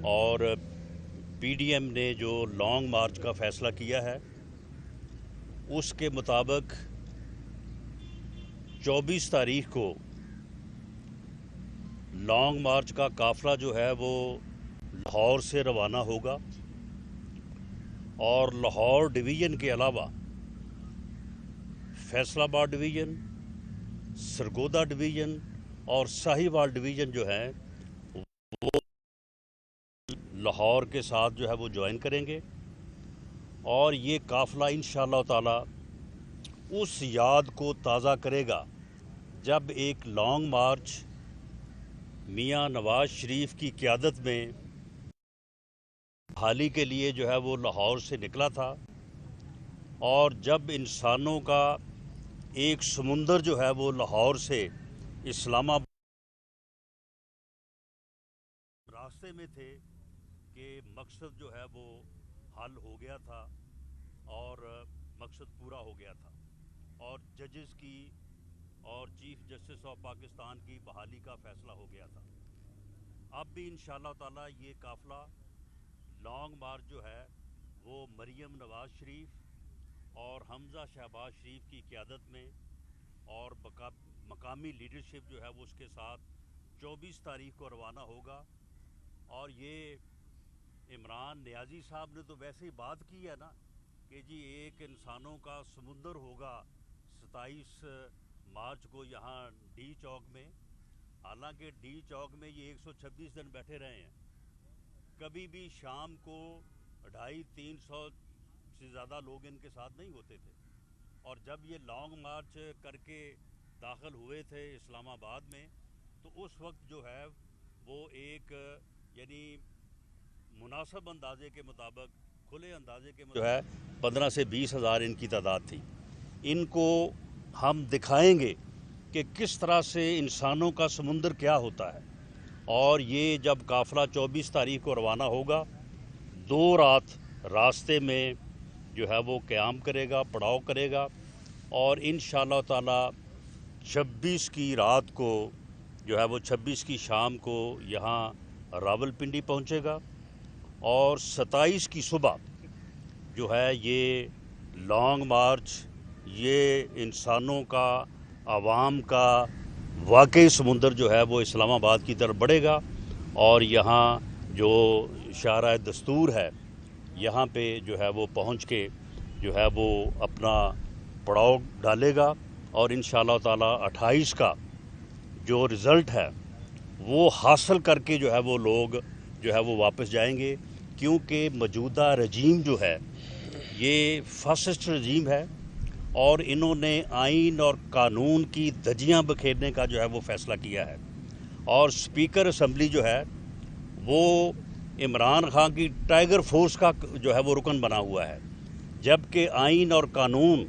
اور P D M نے جو لانگ مارچ کا فیصلہ کیا ہے اس کے مطابق 24 تاریخ کو لانگ مارچ کا قافلہ جو ہے وہ لاہور سے روانہ ہوگا، اور لاہور ڈویژن کے علاوہ فیصل آباد ڈویژن، سرگودا ڈویژن اور ساہیوال ڈویژن جو ہیں وہ لاہور کے ساتھ جو ہے وہ جوائن کریں گے، اور یہ قافلہ انشاءاللہ تعالی اس یاد کو تازہ کرے گا جب ایک لانگ مارچ میاں نواز شریف کی قیادت میں بحالی کے لیے جو ہے وہ لاہور سے نکلا تھا، اور جب انسانوں کا ایک سمندر جو ہے وہ لاہور سے اسلام آباد راستے میں تھے کہ مقصد جو ہے وہ حل ہو گیا تھا اور مقصد پورا ہو گیا تھا، اور ججز کی اور چیف جسٹس آف پاکستان کی بحالی کا فیصلہ ہو گیا تھا۔ اب بھی انشاءاللہ تعالی یہ قافلہ لانگ مارچ جو ہے وہ مریم نواز شریف اور حمزہ شہباز شریف کی قیادت میں اور مقامی لیڈرشپ جو ہے وہ اس کے ساتھ 24 تاریخ کو روانہ ہوگا۔ اور یہ عمران نیازی صاحب نے تو ویسے ہی بات کی ہے نا کہ جی ایک انسانوں کا سمندر ہوگا 27 مارچ کو یہاں ڈی چوک میں، حالانکہ ڈی چوک میں یہ 126 دن بیٹھے رہے ہیں، کبھی بھی شام کو 250-300 سے زیادہ لوگ ان کے ساتھ نہیں ہوتے تھے، اور جب یہ لانگ مارچ کر کے داخل ہوئے تھے اسلام آباد میں تو اس وقت جو ہے وہ ایک یعنی مناسب اندازے کے مطابق کھلے اندازے کے جو ہے 15 سے 20 ہزار ان کی تعداد تھی۔ ان کو ہم دکھائیں گے کہ کس طرح سے انسانوں کا سمندر کیا ہوتا ہے، اور یہ جب قافلہ 24 تاریخ کو روانہ ہوگا 2 رات راستے میں جو ہے وہ قیام کرے گا، پڑاؤ کرے گا، اور انشاءاللہ تعالی 26 کی رات کو جو ہے وہ 26 کی شام کو یہاں راول پنڈی پہنچے گا، اور 27 کی صبح جو ہے یہ لانگ مارچ یہ انسانوں کا عوام کا واقعی سمندر جو ہے وہ اسلام آباد کی طرف بڑھے گا، اور یہاں جو شاہراہ دستور ہے یہاں پہ جو ہے وہ پہنچ کے جو ہے وہ اپنا پڑاؤ ڈالے گا، اور انشاءاللہ تعالی 28 کا جو رزلٹ ہے وہ حاصل کر کے جو ہے وہ لوگ جو ہے وہ واپس جائیں گے، کیونکہ موجودہ رجیم جو ہے یہ فاسسٹ رجیم ہے، اور انہوں نے آئین اور قانون کی دھجیاں بکھیرنے کا جو ہے وہ فیصلہ کیا ہے، اور اسپیکر اسمبلی جو ہے وہ عمران خان کی ٹائیگر فورس کا جو ہے وہ رکن بنا ہوا ہے، جبکہ آئین اور قانون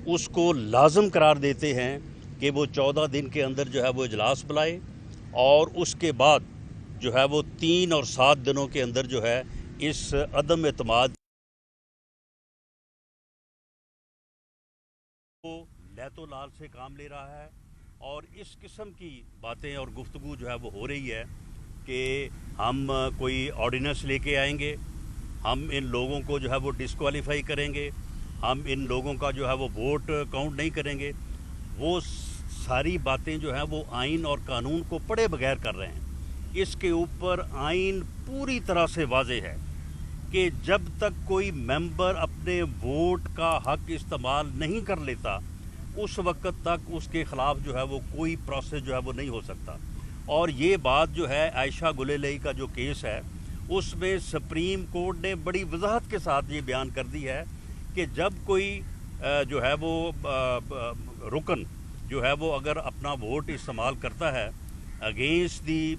اس کو لازم قرار دیتے ہیں کہ وہ 14 دن کے اندر جو ہے وہ اجلاس بلائے، اور اس کے بعد جو ہے وہ 3 اور 7 دنوں کے اندر جو ہے اس عدم اعتماد کو لیت و لال سے کام لے رہا ہے، اور اس قسم کی باتیں اور گفتگو جو ہے وہ ہو رہی ہے کہ ہم کوئی آرڈیننس لے کے آئیں گے، ہم ان لوگوں کو جو ہے وہ ڈسکوالیفائی کریں گے، ہم ان لوگوں کا جو ہے وہ ووٹ کاؤنٹ نہیں کریں گے، وہ ساری باتیں جو ہیں وہ آئین اور قانون کو پڑھے بغیر کر رہے ہیں۔ اس کے اوپر آئین پوری طرح سے واضح ہے کہ جب تک کوئی ممبر اپنے ووٹ کا حق استعمال نہیں کر لیتا اس وقت تک اس کے خلاف جو ہے وہ کوئی پروسیس جو ہے وہ نہیں ہو سکتا، اور یہ بات جو ہے عائشہ گلیلئی کا جو کیس ہے اس میں سپریم کورٹ نے بڑی وضاحت کے ساتھ یہ بیان کر دی ہے کہ جب کوئی جو ہے وہ رکن جو ہے وہ اگر اپنا ووٹ استعمال کرتا ہے اگینسٹ دی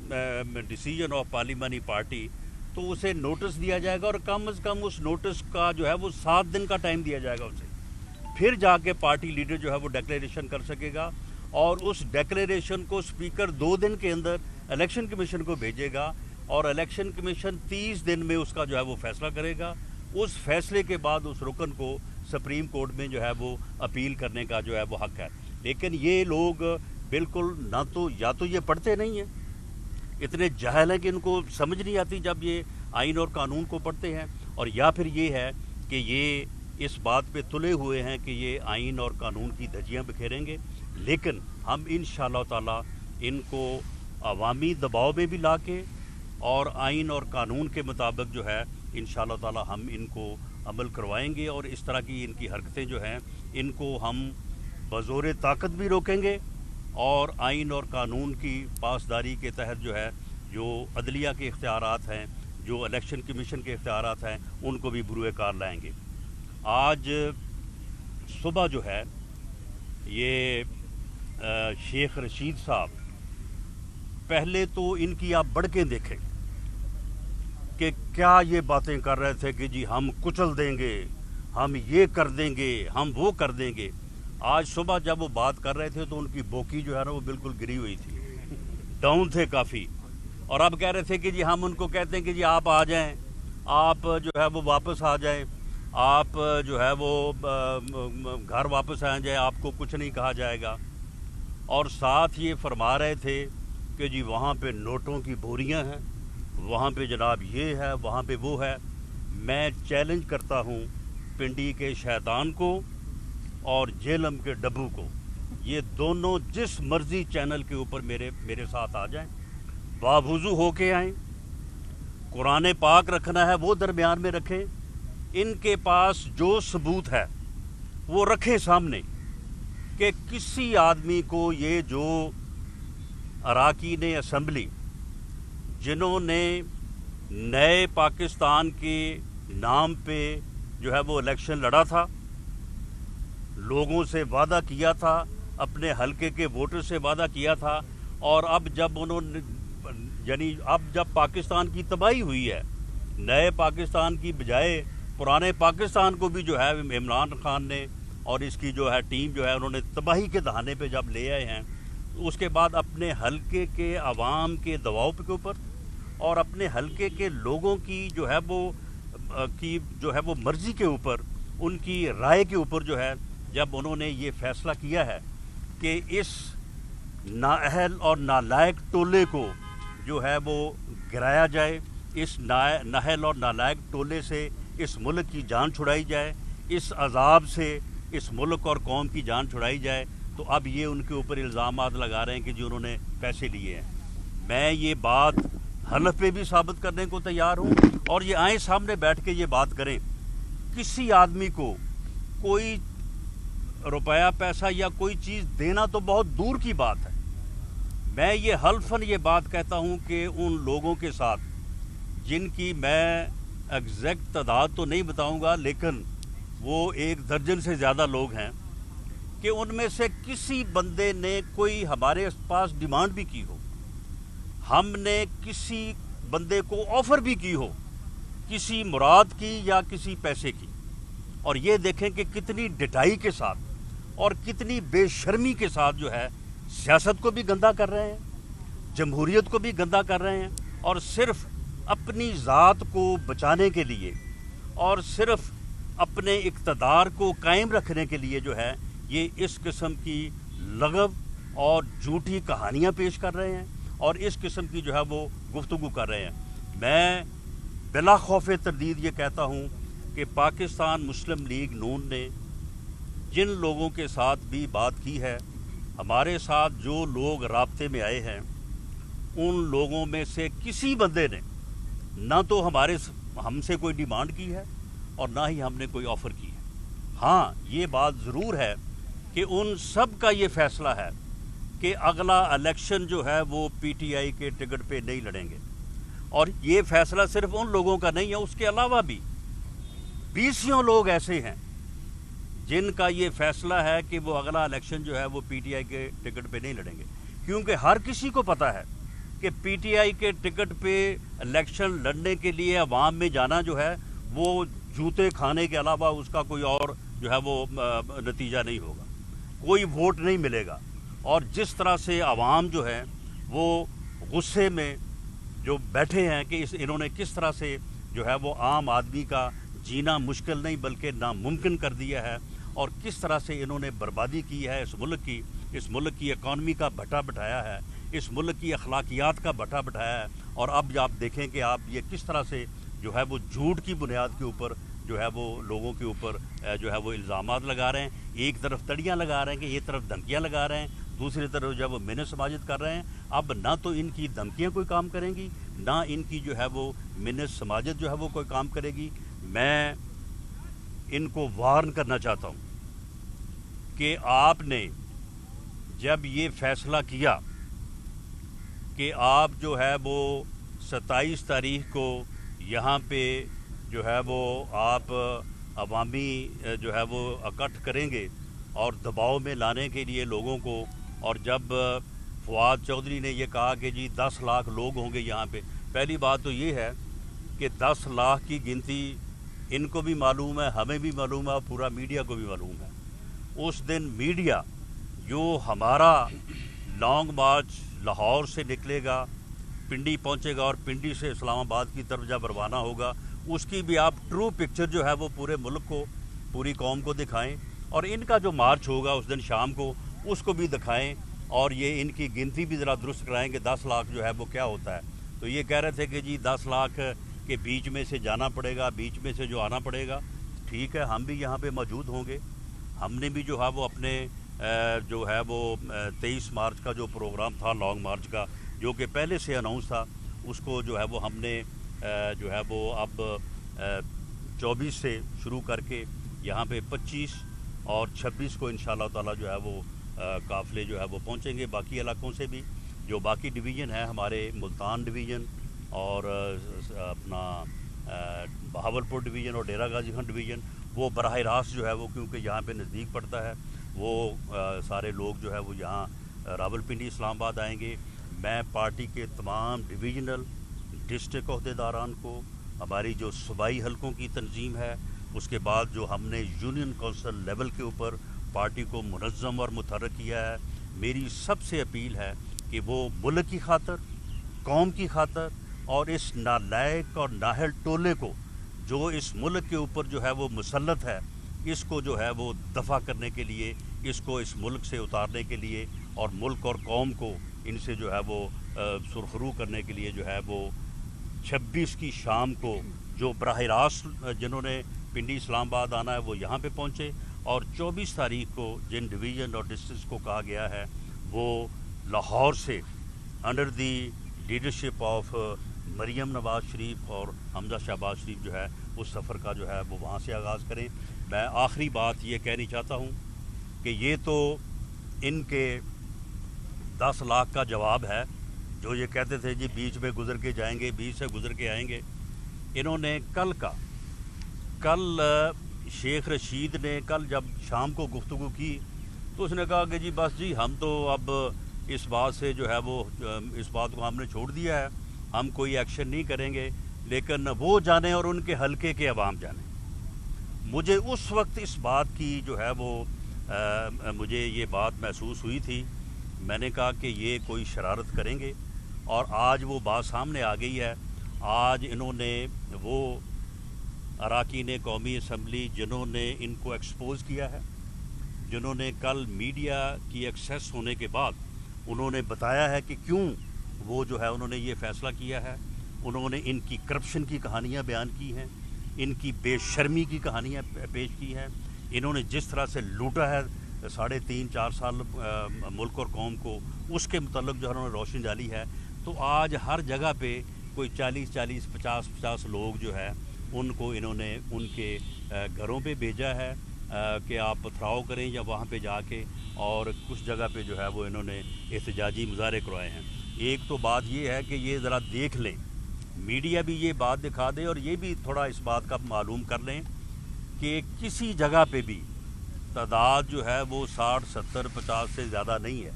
ڈیسیجن آف پارلیمانی پارٹی تو اسے نوٹس دیا جائے گا، اور کم از کم اس نوٹس کا جو ہے وہ 7 دن کا ٹائم دیا جائے گا اسے، پھر جا کے پارٹی لیڈر جو ہے وہ ڈیکلیریشن کر سکے گا، اور اس ڈیکلیریشن کو اسپیکر 2 دن کے اندر الیکشن کمیشن کو بھیجے گا، اور الیکشن کمیشن 30 دن میں اس کا جو ہے وہ فیصلہ کرے گا۔ اس فیصلے کے بعد اس رکن کو سپریم کورٹ میں جو ہے وہ اپیل کرنے کا جو ہے وہ حق ہے، لیکن یہ لوگ بالکل نہ تو یا تو یہ پڑھتے نہیں ہیں اتنے جاہل ہیں کہ ان کو سمجھ نہیں آتی جب یہ آئین اور قانون کو پڑھتے ہیں، اور یا پھر یہ ہے کہ یہ اس بات پہ تلے ہوئے ہیں کہ یہ آئین اور قانون کی دھجیاں بکھیریں گے، لیکن ہم انشاءاللہ تعالی ان کو عوامی دباؤ میں بھی لا کے اور آئین اور قانون کے مطابق جو ہے انشاءاللہ تعالی ہم ان کو عمل کروائیں گے، اور اس طرح کی ان کی حرکتیں جو ہیں ان کو ہم بزور طاقت بھی روکیں گے، اور آئین اور قانون کی پاسداری کے تحت جو ہے جو عدلیہ کے اختیارات ہیں، جو الیکشن کمیشن کے اختیارات ہیں، ان کو بھی بروئے کار لائیں گے۔ آج صبح جو ہے یہ شیخ رشید صاحب، پہلے تو ان کی آپ بڑکیں دیکھیں کہ کیا یہ باتیں کر رہے تھے کہ جی ہم کچل دیں گے، ہم یہ کر دیں گے، ہم وہ کر دیں گے۔ آج صبح جب وہ بات کر رہے تھے تو ان کی بوکی جو ہے نا وہ بالکل گری ہوئی تھی، ڈاؤن تھے کافی، اور اب کہہ رہے تھے کہ جی ہم ان کو کہتے ہیں کہ جی آپ آ جائیں، آپ جو ہے وہ واپس آ جائیں، آپ جو ہے وہ گھر واپس آ جائیں، آپ کو کچھ نہیں کہا جائے گا۔ اور ساتھ یہ فرما رہے تھے کہ جی وہاں پہ نوٹوں کی بوریاں ہیں، وہاں پہ جناب یہ ہے، وہاں پہ وہ ہے۔ میں چیلنج کرتا ہوں پنڈی کے شیطان کو اور جہلم کے ڈبو کو، یہ دونوں جس مرضی چینل کے اوپر میرے ساتھ آ جائیں، باوضو ہو کے آئیں، قرآن پاک رکھنا ہے وہ درمیان میں رکھیں، ان کے پاس جو ثبوت ہے وہ رکھیں سامنے، کہ کسی آدمی کو یہ جو اراکین اسمبلی جنہوں نے نئے پاکستان کے نام پہ جو ہے وہ الیکشن لڑا تھا، لوگوں سے وعدہ کیا تھا، اپنے حلقے کے ووٹر سے وعدہ کیا تھا، اور اب جب انہوں نے اب جب پاکستان کی تباہی ہوئی ہے، نئے پاکستان کی بجائے پرانے پاکستان کو بھی جو ہے عمران خان نے اور اس کی جو ہے ٹیم جو ہے انہوں نے تباہی کے دہانے پہ جب لے آئے ہیں، اس کے بعد اپنے حلقے کے عوام کے دباؤ کے اوپر اور اپنے حلقے کے لوگوں کی جو ہے وہ مرضی کے اوپر، ان کی رائے کے اوپر جو ہے جب انہوں نے یہ فیصلہ کیا ہے کہ اس نااہل اور نالائق ٹولے کو جو ہے وہ گرایا جائے، اس نااہل اور نالائق ٹولے سے اس ملک کی جان چھڑائی جائے، اس عذاب سے اس ملک اور قوم کی جان چھڑائی جائے، تو اب یہ ان کے اوپر الزامات لگا رہے ہیں کہ جی انہوں نے پیسے لیے ہیں۔ میں یہ بات حلف پہ بھی ثابت کرنے کو تیار ہوں، اور یہ آئیں سامنے بیٹھ کے یہ بات کریں، کسی آدمی کو کوئی روپیہ پیسہ یا کوئی چیز دینا تو بہت دور کی بات ہے۔ میں یہ حلفاً یہ بات کہتا ہوں کہ ان لوگوں کے ساتھ جن کی میں ایگزیکٹ تعداد تو نہیں بتاؤں گا، لیکن وہ 1 درجن سے زیادہ لوگ ہیں، کہ ان میں سے کسی بندے نے کوئی ہمارے پاس ڈیمانڈ بھی کی ہو، ہم نے کسی بندے کو آفر بھی کی ہو کسی مراد کی یا کسی پیسے کی، اور یہ دیکھیں کہ کتنی ڈٹائی کے ساتھ اور کتنی بے شرمی کے ساتھ جو ہے سیاست کو بھی گندہ کر رہے ہیں، جمہوریت کو بھی گندہ کر رہے ہیں، اور صرف اپنی ذات کو بچانے کے لیے اور صرف اپنے اقتدار کو قائم رکھنے کے لیے جو ہے یہ اس قسم کی لغو اور جھوٹی کہانیاں پیش کر رہے ہیں، اور اس قسم کی جو ہے وہ گفتگو کر رہے ہیں۔ میں بلا خوف تردید یہ کہتا ہوں کہ پاکستان مسلم لیگ نون نے جن لوگوں کے ساتھ بھی بات کی ہے، ہمارے ساتھ جو لوگ رابطے میں آئے ہیں، ان لوگوں میں سے کسی بندے نے نہ تو ہم سے کوئی ڈیمانڈ کی ہے اور نہ ہی ہم نے کوئی آفر کی ہے۔ ہاں یہ بات ضرور ہے کہ ان سب کا یہ فیصلہ ہے کہ اگلا الیکشن جو ہے وہ پی ٹی آئی کے ٹکٹ پہ نہیں لڑیں گے، اور یہ فیصلہ صرف ان لوگوں کا نہیں ہے، اس کے علاوہ بھی 20 لوگ ایسے ہیں جن کا یہ فیصلہ ہے کہ وہ اگلا الیکشن جو ہے وہ پی ٹی آئی کے ٹکٹ پہ نہیں لڑیں گے، کیونکہ ہر کسی کو پتہ ہے کہ پی ٹی آئی کے ٹکٹ پہ الیکشن لڑنے کے لیے عوام میں جانا جو ہے وہ جوتے کھانے کے علاوہ اس کا کوئی اور جو ہے وہ نتیجہ نہیں ہوگا، کوئی ووٹ نہیں ملے گا۔ اور جس طرح سے عوام جو ہے وہ غصے میں جو بیٹھے ہیں کہ انہوں نے کس طرح سے جو ہے وہ عام آدمی کا جینا مشکل نہیں بلکہ ناممکن کر دیا ہے، اور کس طرح سے انہوں نے بربادی کی ہے اس ملک کی اکانومی کا بھٹا بٹھایا ہے، اس ملک کی اخلاقیات کا بٹھا بٹھایا ہے، اور اب آپ دیکھیں کہ آپ یہ کس طرح سے جو ہے وہ جھوٹ کی بنیاد کے اوپر جو ہے وہ لوگوں کے اوپر جو ہے وہ الزامات لگا رہے ہیں. ایک طرف تڑیاں لگا رہے ہیں کہ یہ طرف دھمکیاں لگا رہے ہیں، دوسری طرف جو ہے وہ منت سماجت کر رہے ہیں. اب نہ تو ان کی دھمکیاں کوئی کام کریں گی، نہ ان کی جو ہے وہ منت سماجت جو ہے وہ کوئی کام کرے گی. میں ان کو وارن کرنا چاہتا ہوں کہ آپ نے جب یہ فیصلہ کیا کہ آپ جو ہے وہ 27 تاریخ کو یہاں پہ جو ہے وہ آپ عوامی جو ہے وہ اکٹھ کریں گے اور دباؤ میں لانے کے لیے لوگوں کو، اور جب فواد چودھری نے یہ کہا کہ جی 10 لاکھ لوگ ہوں گے یہاں پہ، پہلی بات تو یہ ہے کہ 10 لاکھ کی گنتی ان کو بھی معلوم ہے، ہمیں بھی معلوم ہے، اور پورا میڈیا کو بھی معلوم ہے. اس دن میڈیا جو ہمارا لانگ مارچ لاہور سے نکلے گا، پنڈی پہنچے گا، اور پنڈی سے اسلام آباد کی طرف جب روانہ ہوگا، اس کی بھی آپ ٹرو پکچر جو ہے وہ پورے ملک کو، پوری قوم کو دکھائیں. اور ان کا جو مارچ ہوگا اس دن شام کو، اس کو بھی دکھائیں، اور یہ ان کی گنتی بھی ذرا درست کرائیں کہ 10 لاکھ جو ہے وہ کیا ہوتا ہے. تو یہ کہہ رہے تھے کہ جی 10 لاکھ کے بیچ میں سے جانا پڑے گا، بیچ میں سے جو آنا پڑے گا. ٹھیک ہے، ہم بھی یہاں پہ موجود ہوں گے. ہم نے بھی جو ہے وہ اپنے جو ہے وہ 23 مارچ کا جو پروگرام تھا لانگ مارچ کا، جو کہ پہلے سے اناؤنس تھا، اس کو جو ہے وہ ہم نے جو ہے وہ اب 24 سے شروع کر کے یہاں پہ 25 اور 26 کو انشاءاللہ تعالی جو ہے وہ قافلے جو ہے وہ پہنچیں گے باقی علاقوں سے بھی. جو باقی ڈویژن ہے ہمارے ملتان ڈویژن اور اپنا بہاولپور ڈویژن اور ڈیرہ غازی خان ڈویژن، وہ براہ راست جو ہے وہ کیونکہ یہاں پہ نزدیک پڑتا ہے، وہ سارے لوگ جو ہے وہ یہاں راولپنڈی اسلام آباد آئیں گے. میں پارٹی کے تمام ڈویژنل ڈسٹرکٹ عہدیداران کو، ہماری جو صوبائی حلقوں کی تنظیم ہے، اس کے بعد جو ہم نے یونین کونسل لیول کے اوپر پارٹی کو منظم اور متحرک کیا ہے، میری سب سے اپیل ہے کہ وہ ملک کی خاطر، قوم کی خاطر، اور اس نالائق اور نااہل ٹولے کو جو اس ملک کے اوپر جو ہے وہ مسلط ہے، اس کو جو ہے وہ دفع کرنے کے لیے، اس کو اس ملک سے اتارنے کے لیے، اور ملک اور قوم کو ان سے جو ہے وہ سرخرو کرنے کے لیے جو ہے وہ 26 کی شام کو جو براہ راست جنہوں نے پنڈی اسلام آباد آنا ہے وہ یہاں پہ پہنچے، اور 24 تاریخ کو جن ڈویژن اور ڈسٹرکٹس کو کہا گیا ہے وہ لاہور سے under the leadership of Maryam Nawaz Sharif اور حمزہ شہباز شریف جو ہے اس سفر کا جو ہے وہ وہاں سے آغاز کریں. میں آخری بات یہ کہنی چاہتا ہوں کہ یہ تو ان کے 10 لاکھ کا جواب ہے جو یہ کہتے تھے جی بیچ میں گزر کے جائیں گے، بیچ سے گزر کے آئیں گے. انہوں نے کل شیخ رشید نے کل جب شام کو گفتگو کی تو اس نے کہا کہ جی بس جی ہم تو اب اس بات سے جو ہے وہ اس بات کو ہم نے چھوڑ دیا ہے، ہم کوئی ایکشن نہیں کریں گے، لیکن وہ جانیں اور ان کے حلقے کے عوام جانیں. مجھے اس وقت اس بات کی جو ہے وہ مجھے یہ بات محسوس ہوئی تھی. میں نے کہا کہ یہ کوئی شرارت کریں گے، اور آج وہ بات سامنے آ گئی ہے. آج انہوں نے وہ اراکین قومی اسمبلی جنہوں نے ان کو ایکسپوز کیا ہے، جنہوں نے کل میڈیا کی ایکسیس ہونے کے بعد انہوں نے بتایا ہے کہ کیوں وہ جو ہے انہوں نے یہ فیصلہ کیا ہے. انہوں نے ان کی کرپشن کی کہانیاں بیان کی ہیں، ان کی بے شرمی کی کہانیاں پیش کی ہیں. انہوں نے جس طرح سے لوٹا ہے 3.5-4 سال ملک اور قوم کو، اس کے متعلق جو انہوں نے روشنی ڈالی ہے. تو آج ہر جگہ پہ کوئی 40-40 50-50 لوگ جو ہے ان کو انہوں نے ان کے گھروں پہ بھیجا ہے کہ آپ پتھراؤ کریں یا وہاں پہ جا کے، اور کچھ جگہ پہ جو ہے وہ انہوں نے احتجاجی مظاہرے کروائے ہیں. ایک تو بات یہ ہے کہ یہ ذرا دیکھ لیں، میڈیا بھی یہ بات دکھا دے، اور یہ بھی تھوڑا اس بات کا معلوم کر لیں کہ کسی جگہ پہ بھی تعداد جو ہے وہ 60-70-50 سے زیادہ نہیں ہے.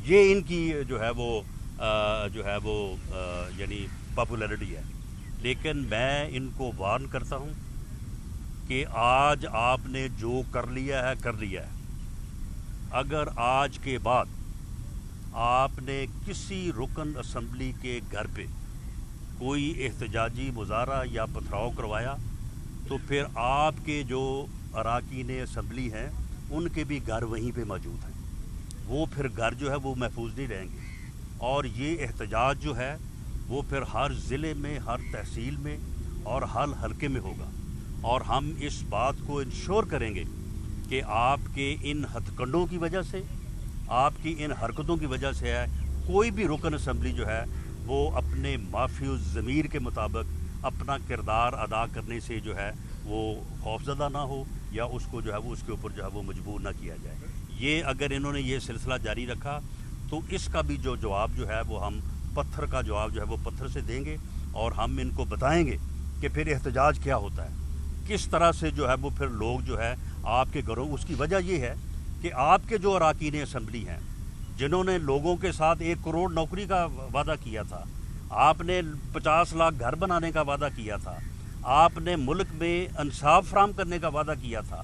یہ ان کی جو ہے وہ یعنی پاپولیرٹی ہے. لیکن میں ان کو وارن کرتا ہوں کہ آج آپ نے جو کر لیا ہے کر لیا ہے. اگر آج کے بعد آپ نے کسی رکن اسمبلی کے گھر پہ کوئی احتجاجی مظاہرہ یا پتھراؤ کروایا تو پھر آپ کے جو اراکین اسمبلی ہیں ان کے بھی گھر وہیں پہ موجود ہیں. وہ پھر گھر جو ہے وہ محفوظ نہیں رہیں گے. اور یہ احتجاج جو ہے وہ پھر ہر ضلع میں، ہر تحصیل میں اور ہر حلقے میں ہوگا، اور ہم اس بات کو انشور کریں گے کہ آپ کے ان ہتھ کنڈوں کی وجہ سے، آپ کی ان حرکتوں کی وجہ سے ہے کوئی بھی رکن اسمبلی جو ہے وہ اپنے معافی الضمیر کے مطابق اپنا کردار ادا کرنے سے جو ہے وہ خوفزدہ نہ ہو، یا اس کو جو ہے وہ اس کے اوپر جو ہے وہ مجبور نہ کیا جائے۔ یہ اگر انہوں نے یہ سلسلہ جاری رکھا تو اس کا بھی جو جواب جو ہے وہ ہم پتھر کا جواب جو ہے وہ پتھر سے دیں گے، اور ہم ان کو بتائیں گے کہ پھر احتجاج کیا ہوتا ہے، کس طرح سے جو ہے وہ پھر لوگ جو ہے آپ کے گھروں، اس کی وجہ یہ ہے کہ آپ کے جو اراکین اسمبلی ہیں جنہوں نے لوگوں کے ساتھ 1 کروڑ نوکری کا وعدہ کیا تھا، آپ نے 50 لاکھ گھر بنانے کا وعدہ کیا تھا، آپ نے ملک میں انصاف فراہم کرنے کا وعدہ کیا تھا،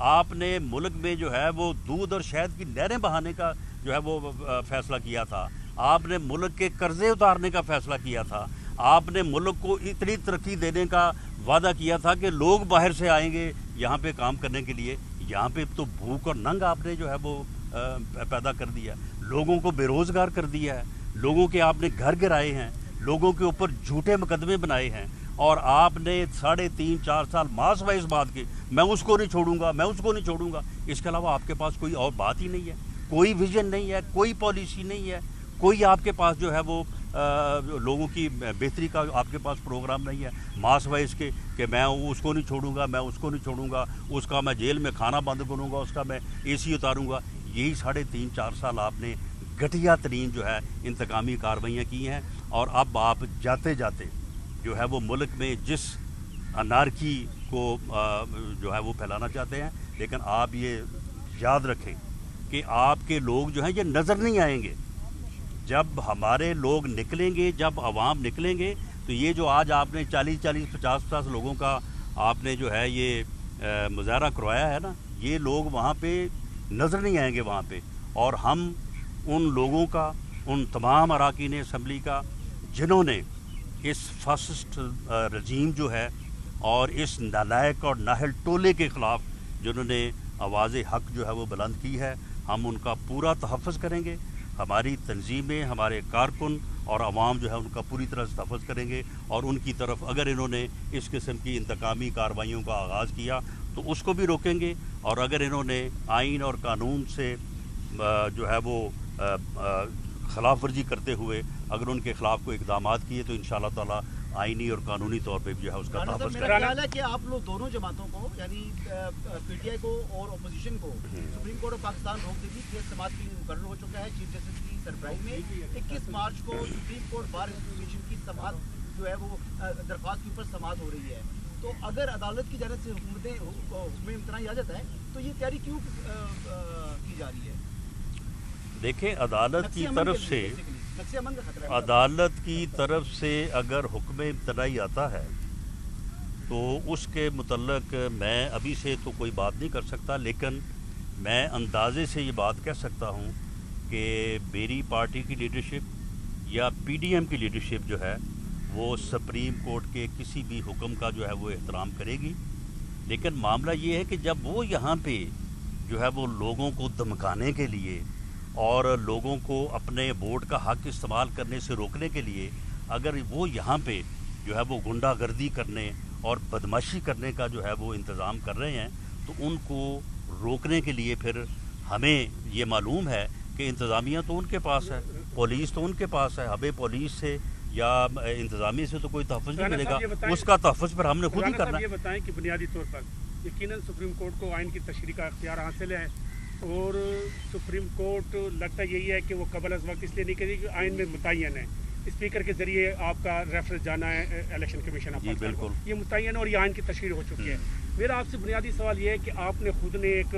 آپ نے ملک میں جو ہے وہ دودھ اور شہد کی نہریں بہانے کا جو ہے وہ فیصلہ کیا تھا، آپ نے ملک کے قرضے اتارنے کا فیصلہ کیا تھا، آپ نے ملک کو اتنی ترقی دینے کا وعدہ کیا تھا کہ لوگ باہر سے آئیں گے یہاں پہ کام کرنے کے لیے۔ یہاں پہ تو بھوک اور ننگ آپ نے جو ہے وہ پیدا کر دیا، لوگوں کو بے روزگار کر دیا ہے، لوگوں کے آپ نے گھر گرائے ہیں، لوگوں کے اوپر جھوٹے مقدمے بنائے ہیں، اور آپ نے 3.5-4 سال ماس وائز بات کی، میں اس کو نہیں چھوڑوں گا، میں اس کو نہیں چھوڑوں گا۔ اس کے علاوہ آپ کے پاس کوئی اور بات ہی نہیں ہے، کوئی ویژن نہیں ہے، کوئی پالیسی نہیں ہے، کوئی آپ کے پاس جو ہے وہ لوگوں کی بہتری کا آپ کے پاس پروگرام نہیں ہے، ماس وائز کے کہ میں اس کو نہیں چھوڑوں گا، میں اس کو نہیں چھوڑوں گا، اس کا میں جیل میں کھانا بند کروں گا، اس کا میں AC اتاروں گا۔ یہی 3.5-4 سال آپ نے گھٹیا ترین جو ہے انتقامی کارروائیاں کی ہیں، اور اب آپ جاتے جاتے جو ہے وہ ملک میں جس انارکی کو جو ہے وہ پھیلانا چاہتے ہیں، لیکن آپ یہ یاد رکھیں کہ آپ کے لوگ جو ہیں یہ نظر نہیں آئیں گے۔ جب ہمارے لوگ نکلیں گے، جب عوام نکلیں گے، تو یہ جو آج آپ نے 40-50 لوگوں کا آپ نے جو ہے یہ مظاہرہ کروایا ہے نا، یہ لوگ وہاں پہ نظر نہیں آئیں گے وہاں پہ، اور ہم ان لوگوں کا، ان تمام اراکین اسمبلی کا جنہوں نے اس فاسسٹ رجیم جو ہے اور اس نالائق اور نااہل ٹولے کے خلاف جنہوں نے آواز حق جو ہے وہ بلند کی ہے، ہم ان کا پورا تحفظ کریں گے۔ ہماری تنظیمیں، ہمارے کارکن اور عوام جو ہے ان کا پوری طرح سے تحفظ کریں گے، اور ان کی طرف اگر انہوں نے اس قسم کی انتقامی کارروائیوں کا آغاز کیا تو اس کو بھی روکیں گے، اور اگر انہوں نے آئین اور قانون سے جو ہے وہ خلاف ورزی کرتے ہوئے اگر ان کے خلاف کوئی اقدامات کیے تو انشاءاللہ تعالیٰ آئینی اور قانونی طور پہ جو ہے اس کا تحفظ کریں۔ میرا خیال ہے کہ آپ لوگ دونوں جماعتوں کو، یعنی PTI کو اور اپوزیشن کو، سپریم کورٹ آف پاکستان روک دیتی کیس سماعت کے لیے مقرر ہو چکا ہے چیف جسٹس کی سربراہی میں۔ 21 مارچ کو سپریم کورٹ بار ایسوسیشن کی سماعت جو ہے وہ درخواست کے اوپر سماعت ہو رہی ہے، تو اگر عدالت کی جانب سے حکم امتناعی آ جاتا ہے تو یہ تیاری کیوں کی جا رہی ہے؟ دیکھیں، عدالت کی طرف سے اگر حکم امتناعی آتا ہے تو اس کے متعلق میں ابھی سے تو کوئی بات نہیں کر سکتا، لیکن میں اندازے سے یہ بات کہہ سکتا ہوں کہ میری پارٹی کی لیڈرشپ یا PDM کی لیڈرشپ جو ہے وہ سپریم کورٹ کے کسی بھی حکم کا جو ہے وہ احترام کرے گی، لیکن معاملہ یہ ہے کہ جب وہ یہاں پہ جو ہے وہ لوگوں کو دھمکانے کے لیے اور لوگوں کو اپنے ووٹ کا حق استعمال کرنے سے روکنے کے لیے اگر وہ یہاں پہ جو ہے وہ غنڈہ گردی کرنے اور بدماشی کرنے کا جو ہے وہ انتظام کر رہے ہیں، تو ان کو روکنے کے لیے پھر ہمیں یہ معلوم ہے کہ انتظامیہ تو ان کے پاس ہے، پولیس تو ان کے پاس ہے، ہمیں پولیس سے یا انتظامیہ سے تو کوئی تحفظ نہیں ملے گا، اس کا تحفظ پھر ہم نے خود ہی کرنا ہے۔ یہ بتائیں کہ بنیادی طور پر یقیناً سپریم کورٹ کو آئین کی تشریح کا اختیار حاصل ہے، اور سپریم کورٹ لگتا یہی ہے کہ وہ قبل از وقت اس لیے نہیں کرے کہ آئین میں متعین ہے، اسپیکر کے ذریعے آپ کا ریفرنس جانا ہے الیکشن کمیشن آف پاکستان کو، یہ متعین ہے اور یہ آئین کی تشریح ہو چکی ہے۔ میرا آپ سے بنیادی سوال یہ ہے کہ آپ نے خود نے ایک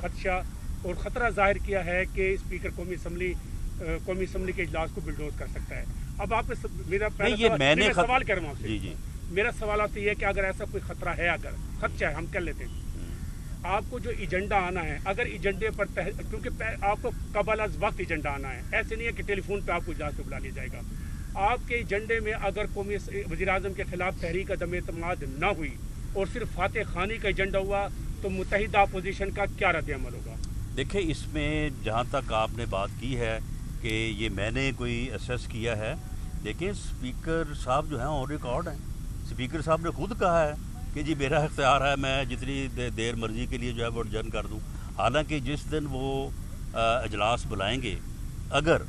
خدشہ اور خطرہ ظاہر کیا ہے کہ اسپیکر قومی اسمبلی کے اجلاس کو بلڈوز کر سکتا ہے۔ اب آپ نے میرا سوال کر رہا ہوں آپ سے، میرا سوال آپ سے یہ ہے کہ اگر ایسا کوئی خطرہ ہے، اگر خدشہ ہے، ہم کر لیتے ہیں، آپ کو جو ایجنڈا آنا ہے، اگر ایجنڈے پر کیونکہ آپ کو قبل از وقت ایجنڈا آنا ہے، ایسے نہیں ہے کہ ٹیلی فون پہ آپ کو اجلاس پہ بلا لیا جائے گا، آپ کے ایجنڈے میں اگر قومی وزیر اعظم کے خلاف تحریک عدم اعتماد نہ ہوئی اور صرف فاتح خانی کا ایجنڈا ہوا تو متحدہ اپوزیشن کا کیا رد عمل ہوگا؟ دیکھیں، اس میں جہاں تک آپ نے بات کی ہے کہ کہ یہ میں نے کوئی اسیس کیا ہے. دیکھیں اسپیکر صاحب جو ہیں آن ریکارڈ ہیں. اسپیکر صاحب نے خود کہا ہے کہ جی میرا اختیار ہے, میں جتنی دیر مرضی کے لیے جو ہے وہ اڈجرن کر دوں. حالانکہ جس دن وہ اجلاس بلائیں گے, اگر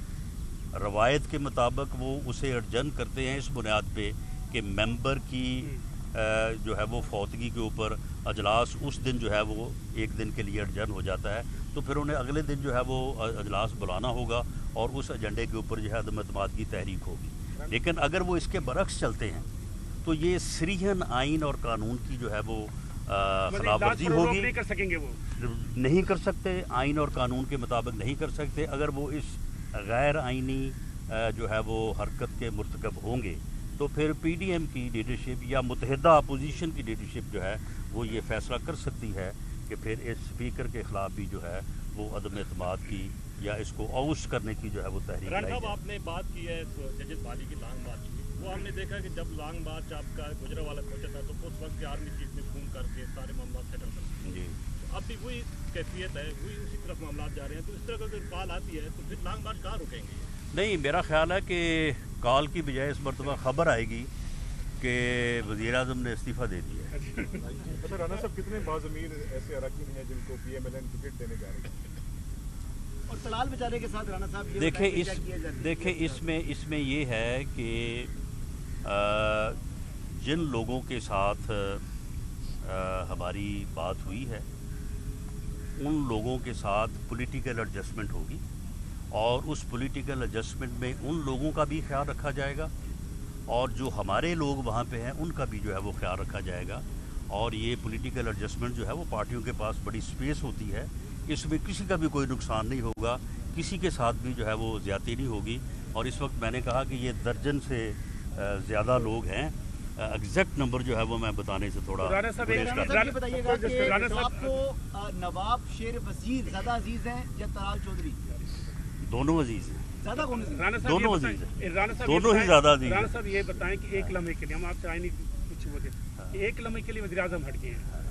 روایت کے مطابق وہ اسے اڈجرن کرتے ہیں اس بنیاد پہ کہ ممبر کی جو ہے وہ فوتگی کے اوپر اجلاس اس دن جو ہے وہ ایک دن کے لیے اڈجرن ہو جاتا ہے, تو پھر انہیں اگلے دن جو ہے وہ اجلاس بلانا ہوگا اور اس ایجنڈے کے اوپر جو ہے عدم اعتماد کی تحریک ہوگی. لیکن اگر وہ اس کے برعکس چلتے ہیں تو یہ صریحاً آئین اور قانون کی جو ہے وہ خلاف ورزی ہوگی. نہیں کر سکیں گے, وہ نہیں کر سکتے, آئین اور قانون کے مطابق نہیں کر سکتے. اگر وہ اس غیر آئینی جو ہے وہ حرکت کے مرتکب ہوں گے تو پھر پی ڈی ایم کی لیڈرشپ یا متحدہ اپوزیشن کی لیڈرشپ جو ہے وہ یہ فیصلہ کر سکتی ہے کہ پھر اس اسپیکر کے خلاف بھی جو ہے وہ عدم اعتماد کی یا اس کو اوس کرنے کی جو ہے وہ تحریک لائی صاحب جائے. آپ نے بات کی ہے ججز بالی کی لانگ مارچ کی, وہ ہم نے دیکھا کہ جب لانگ مارچ آپ کا گجرا والا پہنچا تھا تو اس وقت آرمی چیف نے فون کر کے سارے معاملات سیٹل کر جی اب بھی وہی کیفیت ہے, وہی اسی طرف معاملات جا رہے ہیں. تو اس طرح اگر کال آتی ہے تو پھر لانگ مارچ کہاں رکیں گے؟ نہیں, میرا خیال ہے کہ کال کی بجائے اس مرتبہ خبر آئے گی کہ وزیر اعظم نے استعفیٰ دے دیا ہے. اچھا رانا صاحب, کتنے باضمیر ایسے اراکین ہیں جن کو P M L N ticket دینے جا رہے ہیں؟ اور طلال بیچارے کے ساتھ رانا صاحب یہ دیکھیں اس میں یہ ہے کہ جن لوگوں کے ساتھ ہماری بات ہوئی ہے ان لوگوں کے ساتھ پولیٹیکل ایڈجسٹمنٹ ہوگی, اور اس پولیٹیکل ایڈجسٹمنٹ میں ان لوگوں کا بھی خیال رکھا جائے گا اور جو ہمارے لوگ وہاں پہ ہیں ان کا بھی جو ہے وہ خیال رکھا جائے گا. اور یہ پولیٹیکل ایڈجسٹمنٹ جو ہے وہ پارٹیوں کے پاس بڑی سپیس ہوتی ہے, اس میں کسی کا بھی کوئی نقصان نہیں ہوگا, کسی کے ساتھ بھی جو ہے وہ زیادتی نہیں ہوگی. اور اس وقت میں نے کہا کہ یہ درجن سے زیادہ لوگ ہیں, ایگزیکٹ نمبر جو ہے وہ میں بتانے سے تھوڑا رانا صاحب یہ بتائیے گا کہ آپ کو نواب شیر وزیر زیادہ عزیز ہیں یا طلال چودھری؟ دونوں عزیز ہیں, زیادہ کون عزیز؟ رانا صاحب دونوں یہ عزیز بتائیں- ہیں, رانا صاحب دونوں ہی زیادہ عزیز رانا ہیں. صاحب یہ بتائیں کہ ایک لمحے کے لیے ہم آپ سے آئینی کچھ وہ کہ ایک لمحے کے لیے وزیر اعظم ہٹ گئے ہیں,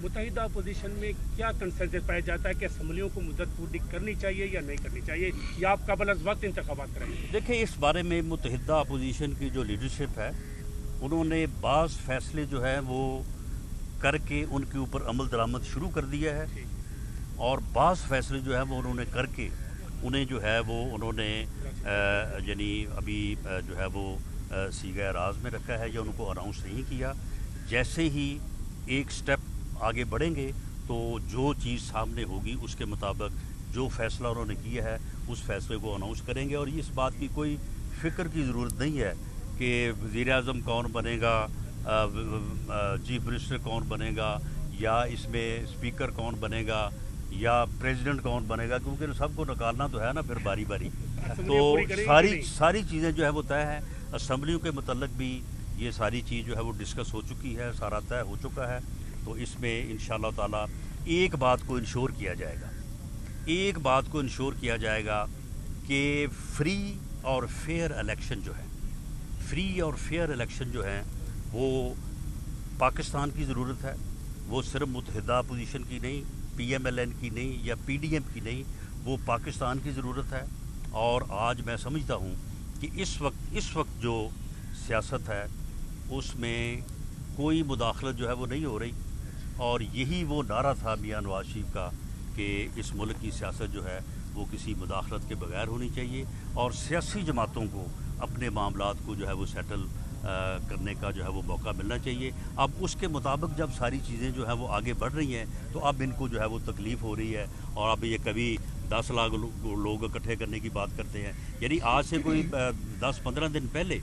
متحدہ اپوزیشن میں کیا کنسنسس پایا جاتا ہے کہ اسمبلیوں کو مدت پوری کرنی چاہیے یا نہیں کرنی چاہیے, یا آپ قبل از وقت انتخابات کریں گے؟ دیکھیں اس بارے میں متحدہ اپوزیشن کی جو لیڈرشپ ہے انہوں نے بعض فیصلے جو ہیں وہ کر کے ان کے اوپر عمل درآمد شروع کر دیا ہے, اور بعض فیصلے جو ہیں وہ انہوں نے کر کے انہیں جو ہے وہ انہوں نے یعنی ابھی جو ہے وہ سیغہ راز میں رکھا ہے یا ان کو اناؤنس نہیں کیا. جیسے ہی ایک سٹیپ آگے بڑھیں گے تو جو چیز سامنے ہوگی اس کے مطابق جو فیصلہ انہوں نے کیا ہے اس فیصلے کو اناؤنس کریں گے. اور اس بات کی کوئی فکر کی ضرورت نہیں ہے کہ وزیر اعظم کون بنے گا, چیف منسٹر کون بنے گا, یا اس میں اسپیکر کون بنے گا, یا پریزیڈنٹ کون بنے گا, کیونکہ سب کو نکالنا تو ہے نا پھر باری باری. تو ساری چیزیں جو ہے وہ طے ہیں. اسمبلیوں کے متعلق بھی یہ ساری چیز جو ہے وہ ڈسکس ہو چکی ہے, سارا طے ہو چکا ہے. تو اس میں انشاءاللہ تعالیٰ ایک بات کو انشور کیا جائے گا کہ فری اور فیئر الیکشن جو ہیں وہ پاکستان کی ضرورت ہے. وہ صرف متحدہ اپوزیشن کی نہیں, پی ایم ایل این کی نہیں یا پی ڈی ایم کی نہیں, وہ پاکستان کی ضرورت ہے. اور آج میں سمجھتا ہوں کہ اس وقت جو سیاست ہے اس میں کوئی مداخلت جو ہے وہ نہیں ہو رہی, اور یہی وہ نعرہ تھا میاں نواز شریف کا کہ اس ملک کی سیاست جو ہے وہ کسی مداخلت کے بغیر ہونی چاہیے, اور سیاسی جماعتوں کو اپنے معاملات کو جو ہے وہ سیٹل کرنے کا جو ہے وہ موقع ملنا چاہیے. اب اس کے مطابق جب ساری چیزیں جو ہے وہ آگے بڑھ رہی ہیں تو اب ان کو جو ہے وہ تکلیف ہو رہی ہے, اور اب یہ کبھی 10 لاکھ لوگ اکٹھے کرنے کی بات کرتے ہیں. یعنی آج سے کوئی 10-15 دن پہلے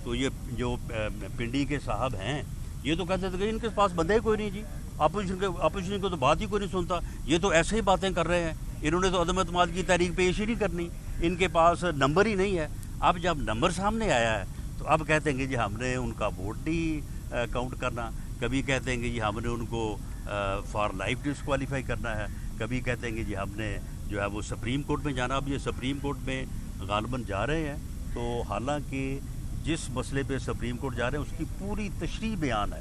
تو یہ جو پنڈی کے صاحب ہیں یہ تو کہتے تھے کہ ان کے پاس بندے ہی کوئی نہیں جی, اپوزیشن کو تو بات ہی کوئی نہیں سنتا, یہ تو ایسے ہی باتیں کر رہے ہیں, انہوں نے تو عدم اعتماد کی تحریک پیش ہی نہیں کرنی, ان کے پاس نمبر ہی نہیں ہے. اب جب نمبر سامنے آیا ہے تو اب کہتے ہیں کہ جی ہم نے ان کا ووٹ نہیں کاؤنٹ کرنا, کبھی کہتے ہیں کہ جی ہم نے ان کو فار لائف ڈسکوالیفائی کرنا ہے, کبھی کہتے ہیں کہ جی ہم نے جو ہے وہ سپریم کورٹ میں جانا. اب یہ سپریم کورٹ میں غالباً جا رہے ہیں, تو حالانکہ جس مسئلے پہ سپریم کورٹ جا رہے ہیں اس کی پوری تشریح بیان ہے,